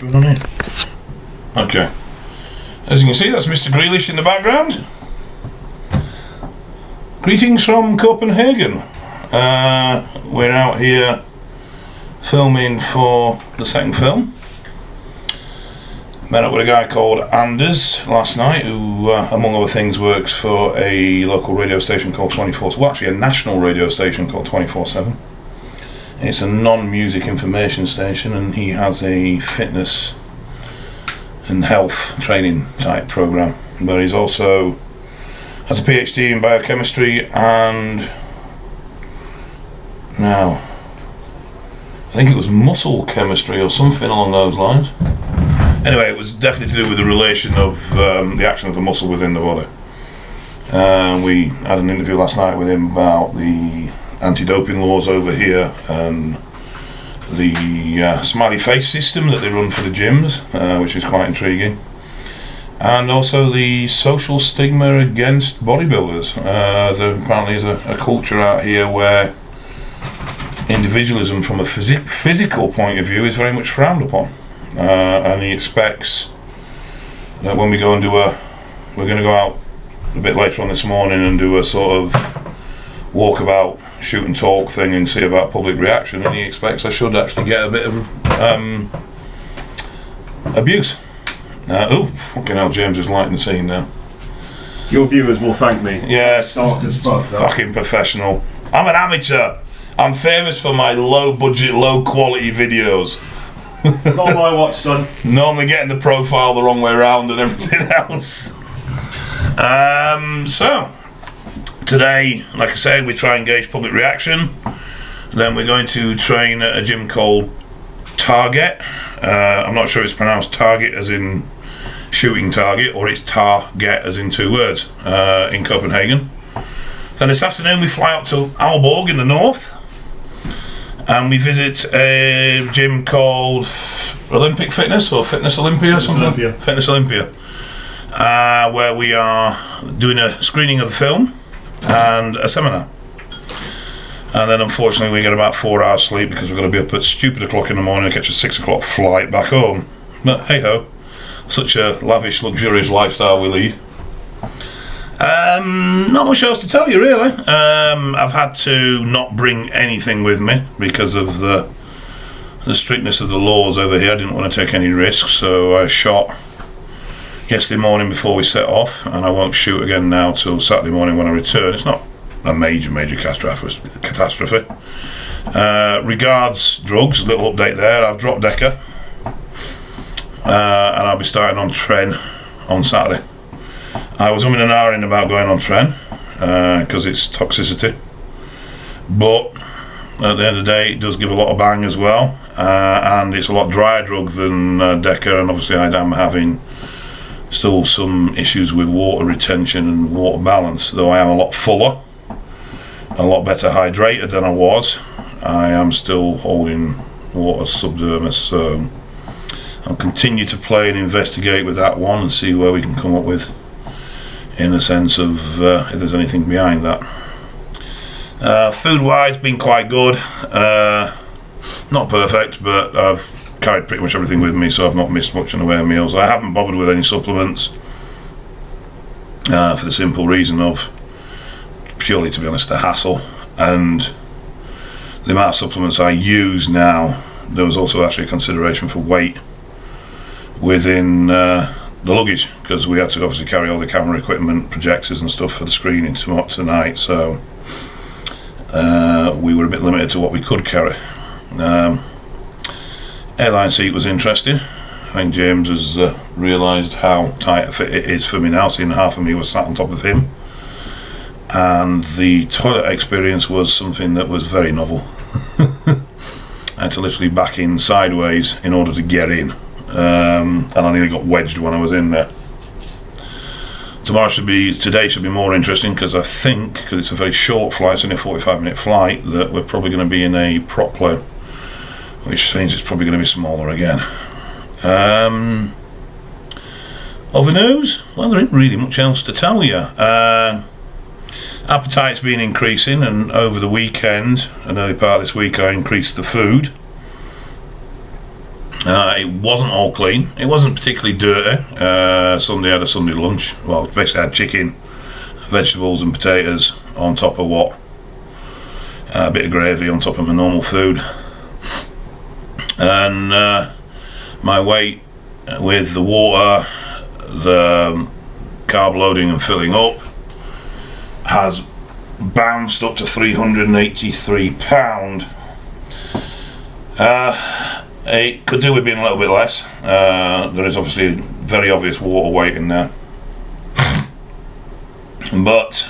Going on here. Okay. As you can see, that's Mr. Grealish in the background. Greetings from Copenhagen. We're out here filming for the second film. Met up with a guy called Anders last night, who, among other things, works for a local radio station called 24/7. Well, actually, a national radio station called 24/7. It's a non-music information station, and he has a fitness and health training type program. But he's also has a PhD in biochemistry, and now I think it was muscle chemistry or something along those lines. Anyway, it was definitely to do with the relation of the action of the muscle within the body. We had an interview last night with him about the anti-doping laws over here and the smiley face system that they run for the gyms, which is quite intriguing. And also the social stigma against bodybuilders. There apparently is a culture out here where individualism from a physical point of view is very much frowned upon. And he expects that when we go and we're going to go out a bit later on this morning and do a sort of walkabout, shoot and talk thing and see about public reaction, and he expects I should actually get a bit of abuse. Oh, fucking hell, James is lighting the scene now. Your viewers will thank me. Yes, fucking professional. I'm an amateur. I'm famous for my low budget, low quality videos. Not on my watch, son. Normally getting the profile the wrong way around and everything else. So today, like I said, we try and gauge public reaction. Then we're going to train at a gym called Target. I'm not sure it's pronounced target as in shooting target, or it's Target as in two words, in Copenhagen. Then this afternoon we fly up to Aalborg in the north, and we visit a gym called Olympic Fitness or Fitness Olympia or something. Fitness Olympia, where we are doing a screening of the film and a seminar. And then unfortunately we get about 4 hours sleep because we're going to be up at stupid o'clock in the morning and catch a 6 o'clock flight back home. But hey ho, such a lavish, luxurious lifestyle we lead. Not much else to tell you really. I've had to not bring anything with me because of the strictness of the laws over here. I didn't want to take any risks, so I shot yesterday morning before we set off, and I won't shoot again now till Saturday morning when I return. It's not a major catastrophe. Regards drugs, a little update there. I've dropped Deca, and I'll be starting on Tren on Saturday. I was umming and ahhing about going on Tren because it's toxicity, but at the end of the day it does give a lot of bang as well, and it's a lot drier drug than Deca, and obviously I am having still some issues with water retention and water balance, though I am a lot fuller, a lot better hydrated than I was. I am still holding water subdermis, so I'll continue to play and investigate with that one and see where we can come up with, in the sense of if there's anything behind that. Food wise, been quite good. Not perfect, but I've carried pretty much everything with me, so I've not missed much in the way of meals. I haven't bothered with any supplements for the simple reason of, purely to be honest, the hassle and the amount of supplements I use now. There was also actually a consideration for weight within the luggage, because we had to obviously carry all the camera equipment, projectors and stuff for the screening tonight, so we were a bit limited to what we could carry. Airline seat was interesting. I think James has realised how tight a fit it is for me now, seeing half of me was sat on top of him, and the toilet experience was something that was very novel. I had to literally back in sideways in order to get in, and I nearly got wedged when I was in there. Today should be more interesting, because I think, because it's a very short flight, it's only a 45-minute flight, that we're probably going to be in a prop plane, which means it's probably going to be smaller again. Other news? Well, there isn't really much else to tell you. Appetite's been increasing, and over the weekend, an early part of this week, I increased the food. It wasn't all clean. It wasn't particularly dirty. Sunday had a Sunday lunch. Well, basically I had chicken, vegetables and potatoes on top of what? A bit of gravy on top of my normal food. And my weight with the water, the carb loading and filling up has bounced up to 383 pound. It could do with being a little bit less. There is obviously very obvious water weight in there, but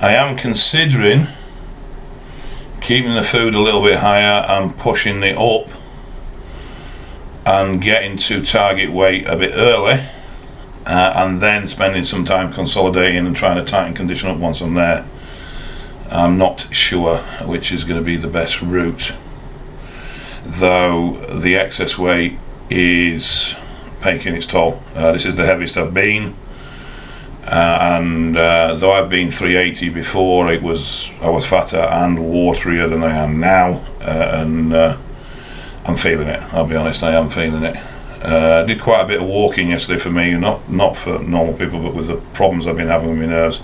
I am considering keeping the food a little bit higher and pushing it up and getting to target weight a bit early, and then spending some time consolidating and trying to tighten condition up once I'm there. I'm not sure which is going to be the best route, though the excess weight is taking its toll. This is the heaviest I've been, and though I've been 380 before, I was fatter and waterier than I am now, and I'm feeling it. I'll be honest, I am feeling it. I did quite a bit of walking yesterday for me, not for normal people, but with the problems I've been having with my nerves.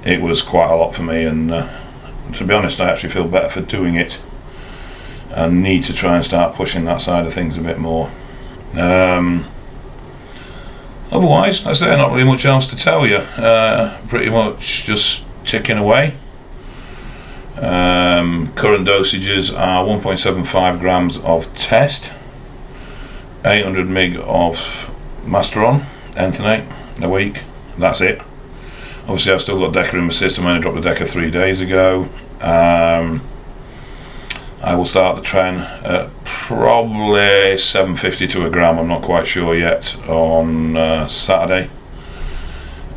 It was quite a lot for me, and to be honest, I actually feel better for doing it. I need to try and start pushing that side of things a bit more. Otherwise, I say not really much else to tell you. Pretty much just ticking away. Current dosages are 1.75 grams of test, 800 mg of Masteron, Enthanate a week. That's it. Obviously I've still got Deca in my system. I only dropped the Deca 3 days ago. I will start the tren at probably 750 to a gram, I'm not quite sure yet, on Saturday.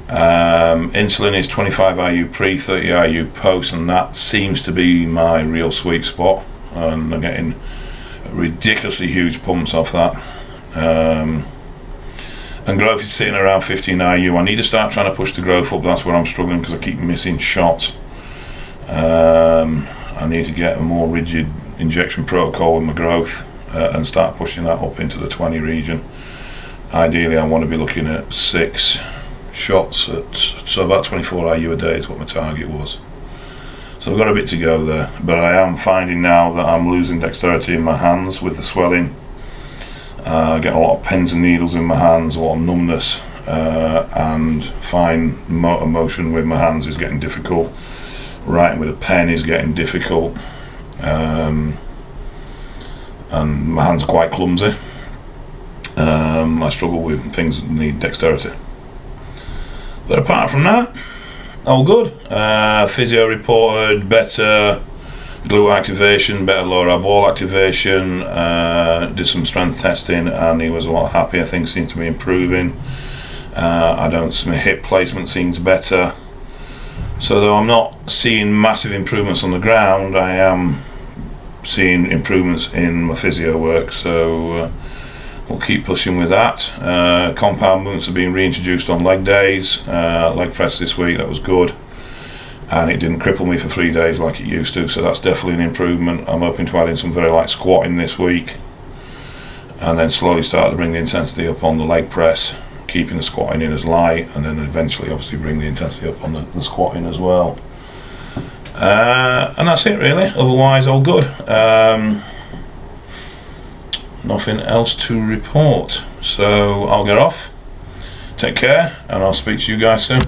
Insulin is 25 IU pre, 30 IU post, and that seems to be my real sweet spot, and I'm getting ridiculously huge pumps off that. And growth is sitting around 15 IU. I need to start trying to push the growth up. That's where I'm struggling because I keep missing shots. I need to get a more rigid injection protocol with my growth and start pushing that up into the 20 region. Ideally I want to be looking at 6 shots at, so about 24 IU a day is what my target was. So I've got a bit to go there, but I am finding now that I'm losing dexterity in my hands with the swelling. Getting a lot of pins and needles in my hands, a lot of numbness, and fine motor motion with my hands is getting difficult. Writing with a pen is getting difficult, and my hands are quite clumsy. I struggle with things that need dexterity. But apart from that, all good. Physio reported better glute activation, better lower ab wall activation, did some strength testing and he was a lot happier. Things seem to be improving. My hip placement seems better. So though I'm not seeing massive improvements on the ground, I am seeing improvements in my physio work, so we'll keep pushing with that. Compound movements have been reintroduced on leg days, leg press this week, that was good. And it didn't cripple me for 3 days like it used to, so that's definitely an improvement. I'm hoping to add in some very light squatting this week, and then slowly start to bring the intensity up on the leg press, keeping the squatting in as light, and then eventually obviously bring the intensity up on the squatting as well. And that's it really, otherwise all good. Nothing else to report, so I'll get off. Take care, and I'll speak to you guys soon.